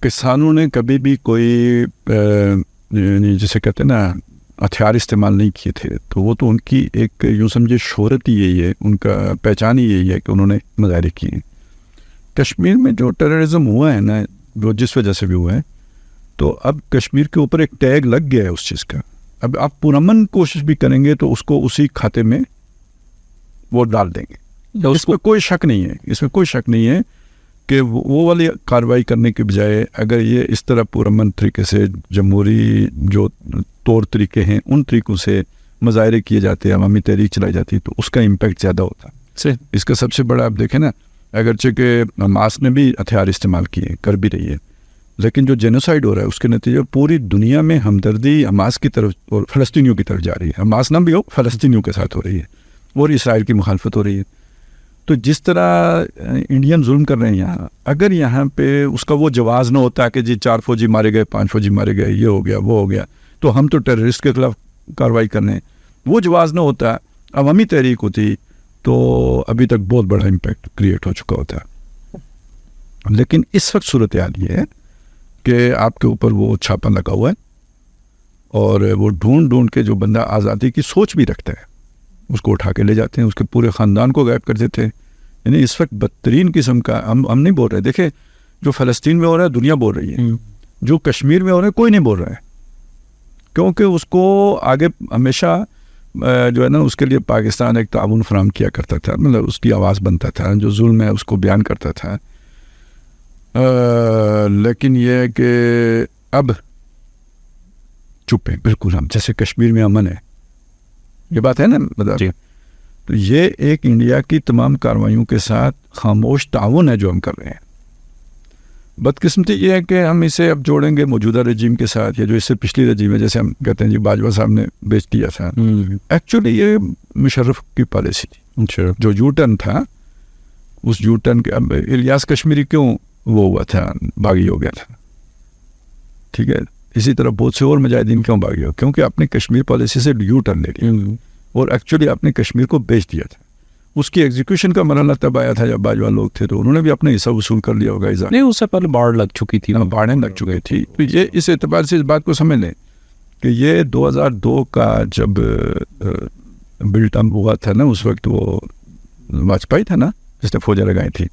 کسانوں نے کبھی بھی کوئی جسے کہتے ہیں نا ہتھیار استعمال نہیں کیے تھے، تو وہ تو ان کی ایک یوں سمجھے شہرت ہی یہی ہے، ان کا پہچان ہی یہی ہے کہ انہوں نے مظاہرے کیے ہیں۔ کشمیر میں جو ٹیررزم ہوا ہے نا، وہ جس وجہ سے بھی ہوا ہے، تو اب کشمیر کے اوپر ایک ٹیگ لگ گیا ہے اس چیز کا۔ اب آپ پرامن کوشش بھی کریں گے تو اس کو اسی کھاتے میں وہ ڈال دیں گے، اس میں کوئی شک نہیں ہے، اس میں کوئی شک نہیں ہے کہ وہ والی کارروائی کرنے کے بجائے اگر یہ اس طرح پرامن طریقے سے جمہوری جو طور طریقے ہیں ان طریقوں سے مظاہرے کیے جاتے ہیں، عوامی تحریک چلائی جاتی ہے، تو اس کا امپیکٹ زیادہ ہوتا ہے۔ اس کا سب سے بڑا آپ دیکھیں نا، اگرچہ کہ حماس نے بھی ہتھیار استعمال کیے، کر بھی رہی ہے، لیکن جو جینوسائیڈ ہو رہا ہے اس کے نتیجے پوری دنیا میں ہمدردی حماس کی طرف اور فلسطینیوں کی طرف جا رہی ہے۔ حماس نہ بھی ہو، فلسطینیوں کے ساتھ ہو رہی ہے اور اسرائیل کی مخالفت ہو رہی ہے۔ تو جس طرح انڈین ظلم کر رہے ہیں یہاں، اگر یہاں پہ اس کا وہ جواز نہ ہوتا کہ جی 4 فوجی مارے گئے، 5 فوجی مارے گئے، یہ ہو گیا وہ ہو گیا، تو ہم تو ٹیررسٹ کے خلاف کارروائی کر رہے ہیں، وہ جواز نہ ہوتا، عوامی تحریک ہوتی، تو ابھی تک بہت بڑا امپیکٹ کریٹ ہو چکا ہوتا ہے۔ لیکن اس وقت صورتحال یہ ہے کہ آپ کے اوپر وہ چھاپا لگا ہوا ہے اور وہ ڈھونڈ کے جو بندہ آزادی کی سوچ بھی رکھتا ہے اس کو اٹھا کے لے جاتے ہیں، اس کے پورے خاندان کو غائب کر دیتے ہیں۔ یعنی اس وقت بدترین قسم کا ہم نہیں بول رہے، دیکھیں جو فلسطین میں ہو رہا ہے دنیا بول رہی ہے، جو کشمیر میں ہو رہا ہے کوئی نہیں بول رہا ہے، کیونکہ اس کو آگے ہمیشہ جو ہے نا اس کے لیے پاکستان ایک تعاون فراہم کیا کرتا تھا، مطلب اس کی آواز بنتا تھا، جو ظلم ہے اس کو بیان کرتا تھا۔ لیکن یہ ہے کہ اب چپ ہیں بالکل، ہم جیسے کشمیر میں امن ہے، یہ بات ہے نا مطلب جی۔ تو یہ ایک انڈیا کی تمام کارروائیوں کے ساتھ خاموش تعاون ہے جو ہم کر رہے ہیں۔ بدقسمتی یہ ہے کہ ہم اسے اب جوڑیں گے موجودہ رجیم کے ساتھ، یا جو اس سے پچھلی رجیم ہے، جیسے ہم کہتے ہیں جی باجوہ صاحب نے بیچ دیا تھا، ایکچولی یہ مشرف کی پالیسی تھی، جو یو ٹرن تھا، اس یو ٹرن کے اب الیاس کشمیری کیوں وہ ہوا تھا، باغی ہو گیا تھا، ٹھیک ہے، اسی طرح بہت سے اور مجاہدین کیوں باغی ہو، کیونکہ اپنی کشمیر پالیسی سے یو ٹرن لے لیا اور ایکچولی اپنے کشمیر کو بیچ دیا تھا۔ اس کی ایگزیکیوشن کا مرحلہ تب آیا تھا جب باجوہ لوگ تھے، تو انہوں نے بھی اپنا حصہ وصول کر لیا ہوگا، نہیں اس سے پہلے باڑ لگ چکی تھی، باڑیں لگ چکی تھی۔ تو یہ اس اعتبار سے اس بات کو سمجھ لیں کہ یہ 2002 کا جب بلٹ اپ ہوا تھا نا، اس وقت وہ واجپئی تھا نا جس نے فوجیں لگائی تھی،